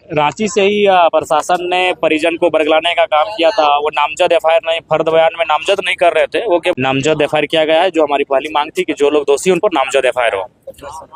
रांची से ही प्रशासन ने परिजन को बरगलाने का काम किया था। वो नामजद एफआईआर नहीं, फर्द बयान में नामजद नहीं कर रहे थे वो, कि नामजद एफआईआर किया गया है। जो हमारी पहली मांग थी कि जो लोग दोषी उन पर नामजद एफआईआर हो,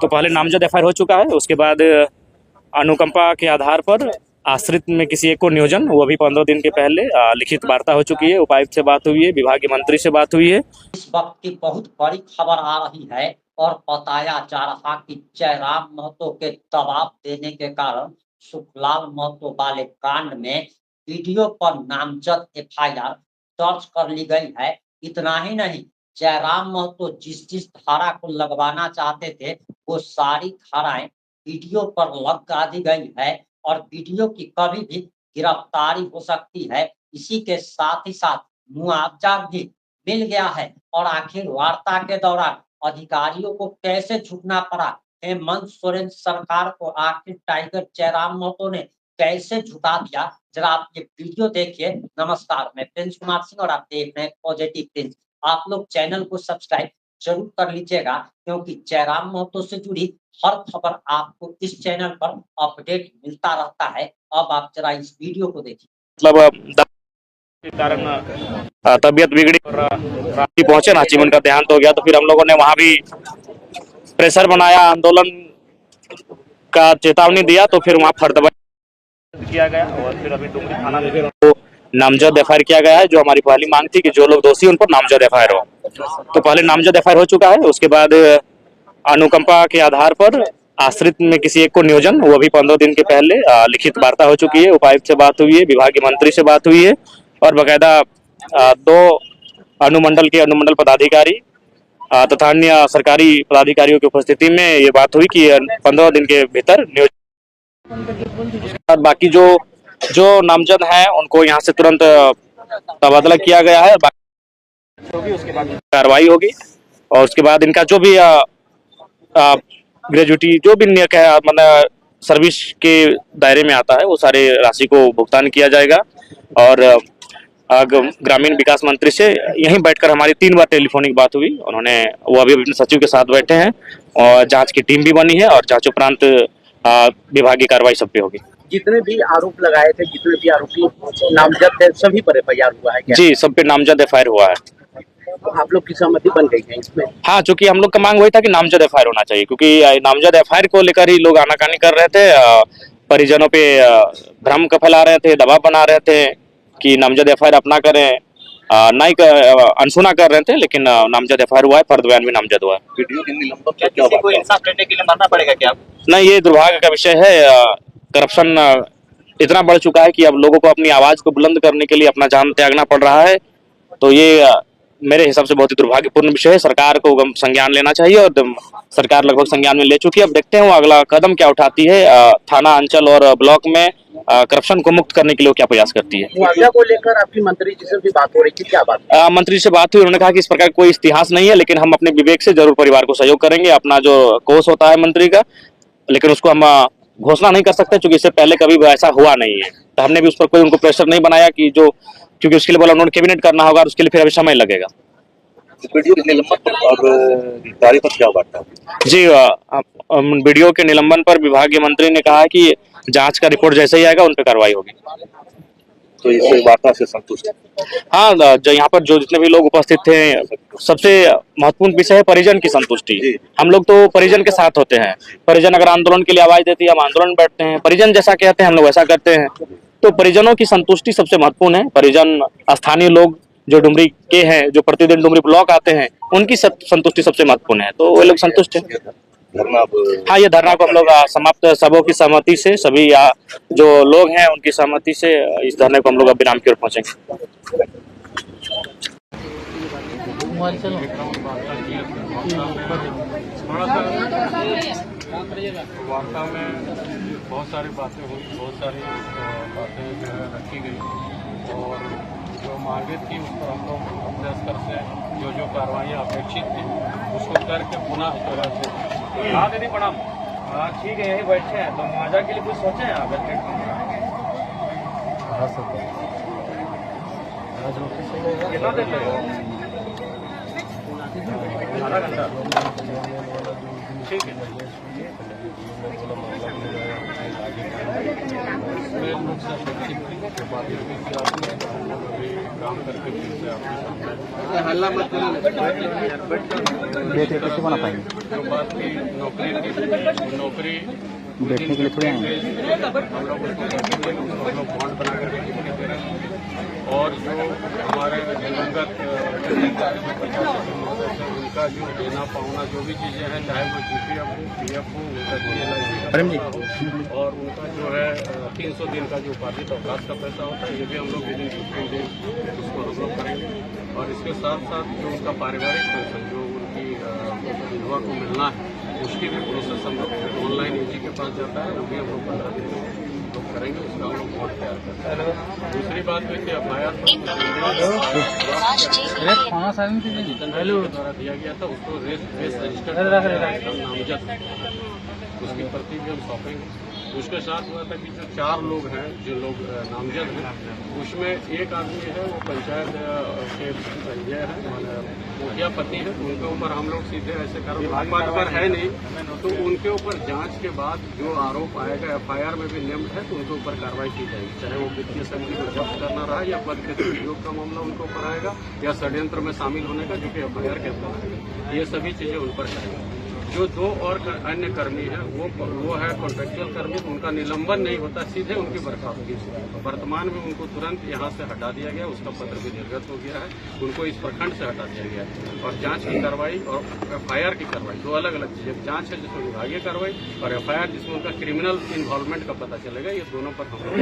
तो पहले नामजद एफआईआर हो चुका है। उसके बाद अनुकंपा के आधार पर आश्रित में किसी एक को नियोजन, वो भी 15 दिन के पहले लिखित वार्ता हो चुकी है। उपायुक्त से बात हुई है, विभागीय मंत्री से बात हुई है। इस वक्त की बहुत बड़ी खबर आ रही है और बताया जा रहा कि जयराम महतो के दबाव देने के कारण सुखलाल महतो वाले कांड में वीडियो पर नामजद एफआईआर दर्ज कर ली गई है। इतना ही नहीं, जयराम महतो जिस धारा को लगवाना चाहते थे वो सारी धाराएं वीडियो पर लगा दी गई है और वीडियो की कभी भी गिरफ्तारी हो सकती है। इसी के साथ ही साथ मुआवजा भी मिल गया है। और आखिर वार्ता के दौरान अधिकारियों को कैसे झुकना पड़ा, हेमंत सोरेन सरकार को आखिर टाइगर जयराम महतो ने कैसे झुका दिया, जरा आप ये वीडियो देखिए। नमस्कार, मैं प्रिंस कुमार सिंह और आप देख रहे हैं पॉजिटिव प्रिंस। आप लोग चैनल को सब्सक्राइब जरूर कर लीजिएगा, क्योंकि जयराम महतो से जुड़ी हर खबर आपको इस चैनल पर अपडेट मिलता रहता है। अब आप जरा इस वीडियो को देखिए। मतलब के कारण तबीयत बिगड़ी और रांची पहुंचे, रांची में उनका देहांत हो गया। तो फिर हम लोगों ने वहां भी प्रेशर बनाया, आंदोलन का चेतावनी दिया। तो फिर वहां फर्द किया गया और फिर अभी डुमरी थाना में उनको नामजद एफआईआर किया गया है। जो हमारी पहली मांग थी कि जो लोग दोषी उन पर नामजद एफआईआर हो, तो पहले नामजद एफआईआर हो चुका है। उसके बाद अनुकंपा के आधार पर आश्रित में किसी एक को नियोजन, वो भी 15 दिन के पहले लिखित वार्ता हो चुकी है। उपायुक्त से बात हुई है, विभागीय मंत्री से बात हुई है और बकायदा 2 अनुमंडल के अनुमंडल पदाधिकारी तथा अन्य सरकारी पदाधिकारियों की उपस्थिति में ये बात हुई कि 15 दिन के भीतर नियोजन। बाकी जो नामजद हैं उनको यहाँ से तुरंत तबादला किया गया है। होगी उसके बाद कार्रवाई होगी और उसके बाद इनका जो भी ग्रेजुटी जो भी मतलब सर्विस के दायरे में आता है वो सारे राशि को भुगतान किया जाएगा। और ग्रामीण विकास मंत्री से यहीं बैठकर हमारी 3 बार टेलीफोनिक बात हुई। उन्होंने वो अभी अपने सचिव के साथ बैठे हैं और जांच की टीम भी बनी है और जांच उपरांत विभागीय कार्रवाई सब पे होगी। जितने भी आरोप लगाए थे, जितने भी आरोपी नामजद थे, सभी पर एफआईआर हुआ है क्या? जी, सब पे नामजद एफआईआर हुआ है। तो आप लोग की सहमति बन गई है इसमें? हाँ, चूंकि हम लोग का मांग वही था कि नामजद एफआईआर होना चाहिए, क्योंकि नामजद एफआईआर को लेकर ही लोग आनाकानी कर रहे थे। परिजनों पे भ्रम का फैला रहे थे, दबाव बना रहे थे कि नामजद एफआईआर अपना करें, नहीं अनसुना कर रहे थे। लेकिन नामजद एफआईआर हुआ है, फर्द बयान भी नामजद हुआ है। वीडियो के निलंबन क्या किसी को इंसाफ लेने के लिए मरना पड़ेगा क्या? नहीं, ये दुर्भाग्य का विषय है। करप्शन इतना बढ़ चुका है कि अब लोगों को अपनी आवाज को बुलंद करने के लिए अपना जान त्यागना पड़ रहा है। तो ये मेरे हिसाब से बहुत ही दुर्भाग्यपूर्ण विषय है। सरकार को संज्ञान लेना चाहिए और सरकार लगभग संज्ञान में ले चुकी है। अब देखते हैं वो अगला कदम क्या उठाती है। थाना, अंचल और ब्लॉक में करप्शन को मुक्त करने के लिए क्या प्रयास करती है। मुआवजा को लेकर आपकी मंत्री जी से भी बात हो रही थी, क्या बात? मंत्री से बात हुई, उन्होंने कहा कि इस प्रकार कोई इतिहास नहीं है, लेकिन हम अपने विवेक से जरूर परिवार को सहयोग करेंगे। अपना जो कोष होता है मंत्री का, लेकिन उसको हम घोषणा नहीं कर सकते क्योंकि इससे पहले कभी ऐसा हुआ नहीं है। तो हमने भी उस पर कोई उनको प्रेशर नहीं बनाया कि जो, क्योंकि उसके लिए बोला उन्होंने कैबिनेट करना होगा और उसके लिए फिर अभी समय लगेगा। गिरफ्तारी पर क्या बात है? जी, वीडियो के निलंबन पर विभागीय मंत्री ने कहा है कि जांच का रिपोर्ट जैसे ही आएगा उन पर कार्रवाई होगी। तो इस वार्ता से संतुष्ट? हाँ, जो यहाँ पर जो जितने भी लोग उपस्थित थे, सबसे महत्वपूर्ण विषय है परिजन की संतुष्टि। हम लोग तो परिजन के साथ होते हैं। परिजन अगर आंदोलन के लिए आवाज देती है, हम आंदोलन में बैठते हैं। परिजन जैसा कहते हैं हम लोग वैसा करते हैं। तो परिजनों की संतुष्टि सबसे महत्वपूर्ण है। परिजन, स्थानीय लोग जो डुमरी के हैं, जो प्रतिदिन डुमरी ब्लॉक आते हैं, उनकी संतुष्टि सबसे महत्वपूर्ण है। तो वे लोग संतुष्ट हैं। हाँ, ये धरना को हम लोग समाप्त, सबों की सहमति से, सभी जो लोग हैं उनकी सहमति से इस धरने को हम लोग अब विराम की ओर पहुंचेंगे। वार्ता में बहुत सारी बातें हुई, बहुत सारी बातें जो है रखी गई और जो मांगे थी उस पर हम लोग अपने स्तर से जो कार्रवाइयाँ अपेक्षित थी उसको करके पुनः हाँ दीदी प्रणाम। हाँ ठीक है, यहीं बैठे हैं। तो मुआवजा के लिए कुछ सोचे हैं आप? कितना देर लगेगा? आधा घंटा। ठीक है। हम लोग से अपेक्षित के बाद अभी काम करके फिर से आपके सामने हल्ला मत बैठे कैसे बना पाएंगे? जो बात की नौकरी बैठने के लिए थोड़ी आएंगे। हम लोग उसको बैठेंगे, उसको हम लोग बॉन्ड बना करके लिखने दे रहे हैं। और जो हमारे दिवंगत उनका जो देना पाना जो भी चीज़ें हैं, चाहे वो GPF हो, PF हो, उनका GLIC हो, और उनका जो है 300 दिन का जो उपार्जित अवकाश का पैसा होता है, ये भी हम लोग विदिन 15 दिन उसको हम लोग करेंगे। और इसके साथ साथ जो उनका पारिवारिक पेंशन जो उनकी विधवा को मिलना है, उसकी भी प्रोसेस हम लोग ऑनलाइन AG के पास जाता है, वो भी हम लोग 15 दिन में लोग करेंगे, उसका हम लोग बॉन्ड तैयार करते हैं। दूसरी बात है कि FIR द्वारा दिया गया था, उसको रेस रजिस्टर्ड नामजद, उसकी प्रति भी हम सौंपेंगे। उसके साथ हुआ था कि जो 4 लोग हैं, जो लोग नामजद हैं, उसमें एक आदमी है वो पंचायत के ये है, मुखिया पति है, उनके ऊपर हम लोग सीधे ऐसे कर पद पर है नहीं, तो उनके ऊपर जांच के बाद जो आरोप आएगा FIR में भी नेम्ड है, तो उनके ऊपर कार्रवाई की जाएगी, चाहे वो वित्तीय संधि को जब्त करना रहा या पद के दुरुपयोग का मामला उनके ऊपर आएगा या षड्यंत्र में शामिल होने का, जो कि FIR के अंदर आएगा। ये सभी चीजें उन पर करेंगे। जो 2 और अन्य कर्मी हैं वो है कॉन्ट्रेक्चुअल कर्मी, उनका निलंबन नहीं होता, सीधे उनकी बर्खास्तगी होती। वर्तमान में उनको तुरंत यहाँ से हटा दिया गया, उसका पत्र भी निर्गत हो गया है, उनको इस प्रखंड से हटा दिया गया है। और जांच की कार्रवाई और FIR की कार्रवाई 2 अलग अलग चीजें, जांच है जिसमें विभागीय कार्रवाई और FIR जिसमें उनका क्रिमिनल इन्वॉल्वमेंट का पता चलेगा, ये दोनों पर हम लोग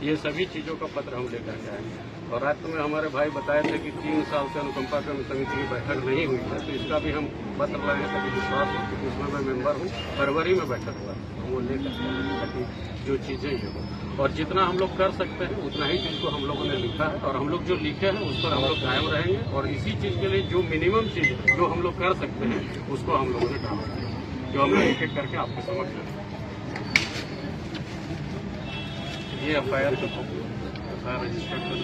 ये सभी चीजों का पत्र हम लेकर के आएंगे। और रात में हमारे भाई बताए थे कि 3 साल से अनुकंपा समिति की बैठक नहीं हुई है, तो इसका भी हम पत्र लाए हैं ताकि विश्वास हो कि उसमें मैं मेंबर हूँ। फरवरी में बैठक हुआ है, वो लेकर ताकि जो चीजें ये हो, और जितना हम लोग कर सकते हैं उतना ही चीज को हम लोगों ने लिखा है, और हम लोग जो लिखे हैं उस पर हम लोग कायम रहेंगे। और इसी चीज के लिए जो मिनिमम चीज जो हम लोग कर सकते हैं उसको हम लोगों ने डाला, जो हम लोग एक एक करके आपके समक्ष रखें। ये FIR रजिस्टर कर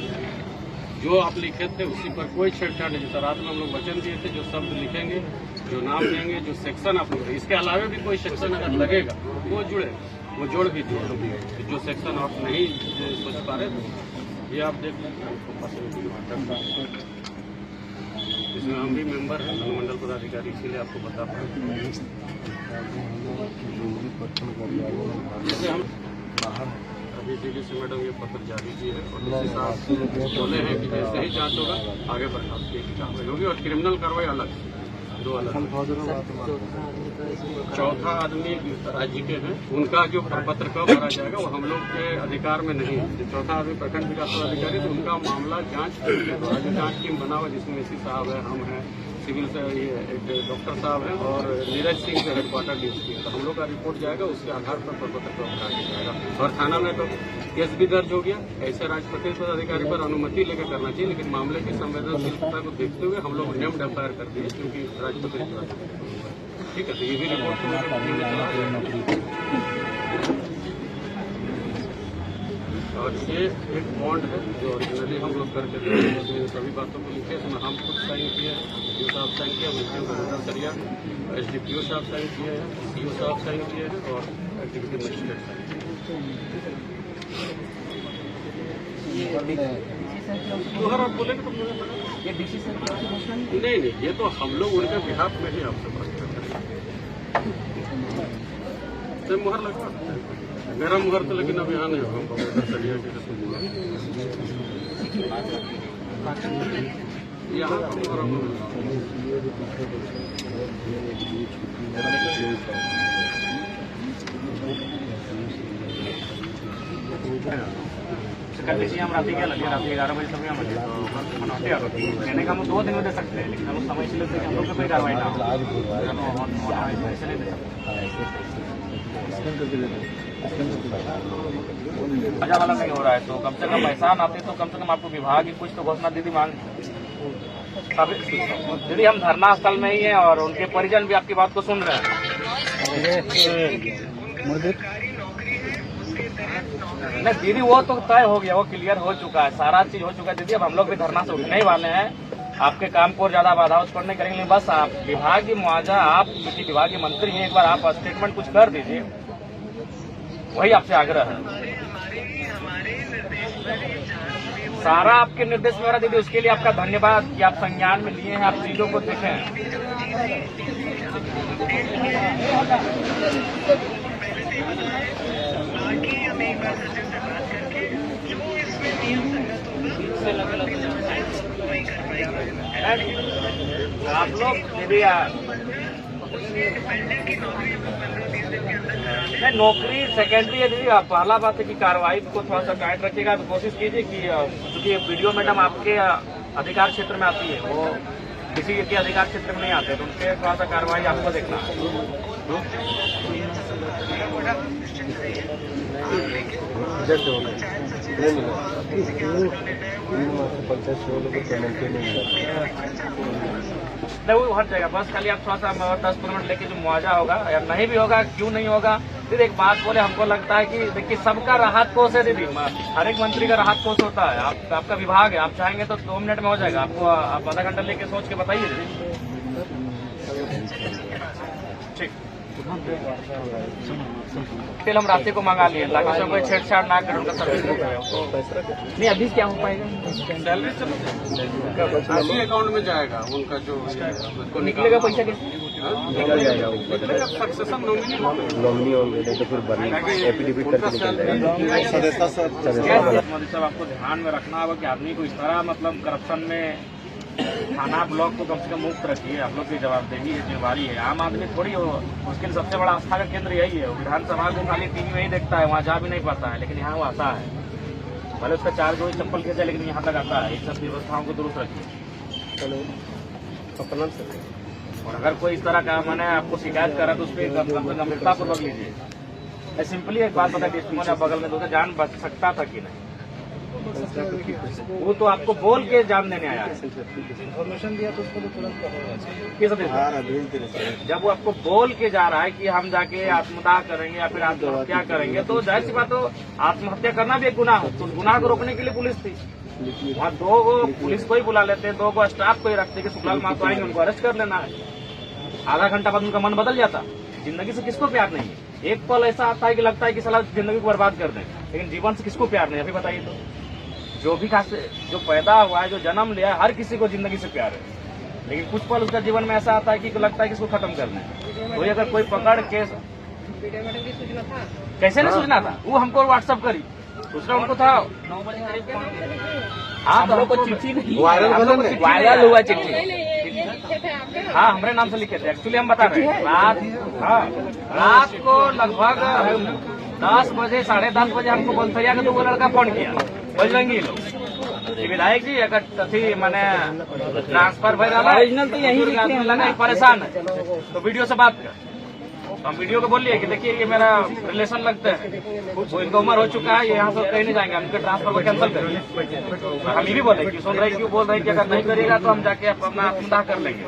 जो आप लिखे थे उसी पर कोई छेड़छाड़ नहीं। जैसा रात में हम लोग वचन दिए थे, जो शब्द लिखेंगे, जो नाम देंगे, जो सेक्शन आप लोग, इसके अलावा भी कोई सेक्शन अगर लगेगा वो जुड़े, वो जोड़ भी दिए। जो सेक्शन आप नहीं सोच पा रहे ये आप देख लें। इसमें हम भी मेंबर हैं, अनुमंडल पदाधिकारी, इसीलिए आपको बता पाए। जैसे हम अभी DDC मैडम ये पत्र जारी किए हैं और इसी साथ बोले हैं कि जैसे ही जांच होगा आगे बर्खास्तगी की कार्रवाई होगी, और क्रिमिनल कार्रवाई अलग, 2 अलग। चौथा आदमी राज्य के हैं, उनका जो प्रपत्र कब भरा जाएगा वो हम लोग के अधिकार में नहीं है। जो चौथा आदमी प्रखंड विकास पदाधिकारी, तो उनका मामला जांच जो जांच टीम बना हुआ, जिसमें SC साहब है, हम हैं, सिविल से ये एक डॉक्टर साहब हैं और नीरज सिंह से हेडक्वार्टर DSP। तो हम लोग का रिपोर्ट जाएगा, उसके आधार पर प्रपत्र को भरा जाएगा। और थाना में तो केस भी दर्ज हो गया। ऐसे राजपत्रित पदाधिकारी पर अनुमति लेकर करना चाहिए, लेकिन मामले की संवेदनशीलता को देखते हुए हम लोग नेम्ड FIR कर दिए, क्योंकि राजपत्रित। ठीक है, तो ये भी रिपोर्ट और ये एक बॉन्ड है जो ओरिजिनली हम लोग करके थे, सभी बातों को लिखे, इसमें हम खुद साइन किए, DO साहब साइन किया, मुख्य सरिया SDPO साहब साइन किए हैं, CO साहब साइन किए हैं और एक्टिविटी मजिस्ट्रेट साइन किए। आप बोलेंगे तो ये नहीं, ये तो हम लोग उनके बिहाफ में ही आपसे बात करते हैं। तो मुहर लगवा मेरा मुहर तो, लेकिन अभी यहाँ नहीं होगा सरिया के यहाँ कर लीजिए। हम रात 11 बजे सब कहने का हम 2 दिन में दे सकते हैं, लेकिन हम समय से लेते हैं हम लोग को कोई कार्रवाई ना मजा वाला नहीं हो रहा है। तो कम से कम ऐसा आते तो कम से कम आपको विभाग की कुछ तो घोषणा दीदी मांग। दीदी हम धरना स्थल में ही हैं और उनके परिजन भी आपकी बात को सुन रहे हैं। नहीं दीदी, वो तो तय हो गया, वो क्लियर हो चुका है, सारा चीज हो चुका है दीदी। अब हम लोग भी धरना से उठने ही वाले हैं। आपके काम को ज्यादा बाधा उत्पन्न नहीं करेंगे, बस आप विभागीय मुआवजा, आप क्योंकि विभागीय मंत्री हैं, एक बार आप स्टेटमेंट कुछ कर दीजिए, वही आपसे आग्रह है। सारा आपके निर्देश में हो रहा दीदी, उसके लिए आपका धन्यवाद कि आप संज्ञान में लिए हैं, आप चीजों को देखे हैं। आप लोग दीदी नहीं, नौकरी सेकेंडरी है दीदी। आप पहला बात है कि कार्रवाई को थोड़ा सा टाइट रखिएगा। तो कोशिश कीजिए कि क्योंकि वीडियो मैडम आपके अधिकार क्षेत्र में आती है, वो किसी के अधिकार क्षेत्र में नहीं आते, तो उनके थोड़ा सा कार्रवाई आपको देखना नहीं, वो हट जाएगा। बस खाली आप थोड़ा सा 10-15 मिनट लेके जो मुआवजा होगा या नहीं भी होगा, क्यों नहीं होगा दीदी, एक बात बोले, हमको लगता है कि देखिए सबका राहत कोष है दीदी, हर एक मंत्री का राहत कोष होता है। आपका विभाग है, आप चाहेंगे तो 2 मिनट में हो जाएगा। आपको आप आधा घंटा लेके सोच के बताइए दीदी। ठीक, फिर हम रास्ते को मंगा लिए ताकि सब कोई छेड़छाड़ ना करे, उनका सर्विस बुक है। नहीं अभी क्या हो पाएगा, सैलरी चलो अकाउंट में जाएगा उनका जो तो निकलेगा पैसा कैसे? निकल जाएगा, सक्सेशन नॉमिनी होंगे, नहीं तो फिर एफिडेविट करके निकल जाएगा। मोदी साहब, आपको ध्यान में रखना होगा कि आदमी को इस तरह मतलब करप्शन में थाना ब्लॉक को कम से कम मुक्त रखिए। आप लोग की जवाबदेही है, जिम्मेवारी है। आम आदमी थोड़ी हो, उसके लिए सबसे बड़ा आस्था का केंद्र यही है। विधानसभा को खाली टीवी में ही देखता है, वहाँ जा भी नहीं पाता है, लेकिन यहाँ वो आता है। भले उसका 4 जोड़ी चप्पल खींचे, लेकिन यहाँ तक आता है। इन सब व्यवस्थाओं को दुरुस्त रखिए। और अगर कोई इस तरह का मैंने आपको शिकायत करा तो उस पर गंभीरतापूर्वक लीजिए। सिंपली एक बात बताइए, डिस्ट्रिक्ट बगल में तो जान बच सकता था कि नहीं? वो तो आपको बोल के जान देने आया है। इन्फॉर्मेशन दिया तो उसको तो तुरंत किस वजह? जब वो आपको बोल के जा रहा है कि हम जाके आत्मदाह करेंगे या फिर आत्महत्या करेंगे, तो जाहिर सी बात हो, आत्महत्या करना भी एक गुनाह हो। तो गुनाह को रोकने के लिए पुलिस थी वहाँ। 2 पुलिस को ही बुला लेते, 2 स्टाफ को ही रखते कि सुखलाल महतो आएंगे, उनको अरेस्ट कर लेना है। आधा घंटा बाद उनका मन बदल जाता। जिंदगी से किसको प्यार नहीं है? एक पल ऐसा आता है कि लगता है कि साला जिंदगी को बर्बाद कर दें, लेकिन जीवन से किसको प्यार नहीं? अभी बताइए तो। जो भी खास जो पैदा हुआ है, जो जन्म लिया है, हर किसी को जिंदगी से प्यार है, लेकिन कुछ पल उसका जीवन में ऐसा आता है कि लगता है कि इसको खत्म करना है। कोई अगर कोई पकड़ के कैसे नहीं सूचना था, वो हमको व्हाट्सअप करी, दूसरा उनको था 9 बजे करीब फोन। हाँ, तो हमको चिट्ठी नहीं वायरल हुआ चिट्ठी। हाँ, हमारे नाम से लिखे थे। एक्चुअली हम बता रहे हैं, रात को लगभग 10 बजे 10:30 बजे हमको बोलथैया का 2 लड़का फोन किया, बजरंगी लोग, विधायक जी अगर तथी मैंने ट्रांसफर भर रहा तो यही लगा परेशान है, तो वीडियो से बात कर। तो हम वीडियो को बोलिए कि देखिए ये मेरा रिलेशन लगता है, वो इनका उम्र हो चुका है, ये यहाँ से कहीं नहीं जाएंगे, हमके ट्रांसफर को कैंसिल करिए। तो हम ये भी बोले कि सुन रहे क्यों बोल रहे कि अगर नहीं करेगा तो हम जाके अपना आत्मदाह कर लेंगे।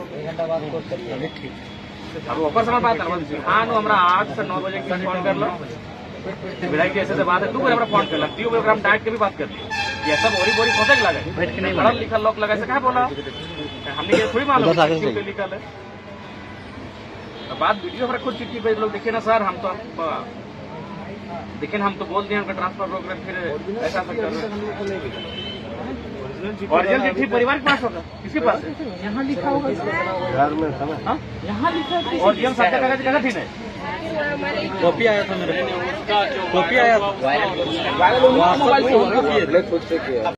अब ऊपर समझ पाता है, हाँ नो हमारा 8 से 9 बजे की फोन कर लो, विधायक जी ऐसे बात है, तू हमारा फोन कर लगती है, हम डायरेक्ट के भी बात कर ली। ये सब बोरी सोचे लगे पढ़ा लिखा लोग लगा, ऐसे कहा बोला हमने ये थोड़ी मालूम लिखा है। बात वीडियो हमारा खुद चिट्ठी पे लोग देखे ना सर, हम तो देखिए हम तो बोल दिए हमका ट्रांसफर प्रोग्राम, फिर ऐसा ओरिजिनल चिट्ठी परिवार के पास होगा, किसके पास? यहाँ लिखा होगा घर में, यहाँ लिखा है ओरिजिनल सत्य कागज कहाँ थी? नहीं, कॉपी आया था मेरे, कॉपी आया था।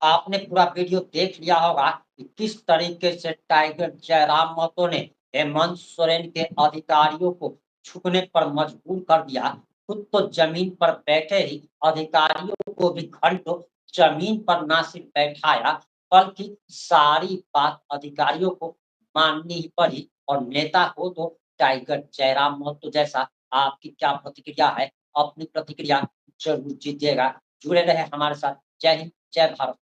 आपने पूरा वीडियो देख लिया होगा कि किस तरीके से टाइगर जयराम महतो ने हेमंत सोरेन के अधिकारियों को झुकने पर मजबूर कर दिया। खुद तो जमीन पर बैठे ही अधिकारियों को भी घंटों जमीन पर ना सिर्फ बैठाया, बल्कि सारी बात अधिकारियों को माननी ही पड़ी। और नेता हो तो टाइगर जयराम महतो जैसा। आपकी क्या प्रतिक्रिया है? अपनी प्रतिक्रिया जरूर दीजिएगा। जुड़े रहे हमारे साथ। जय हिंद, जय भारत।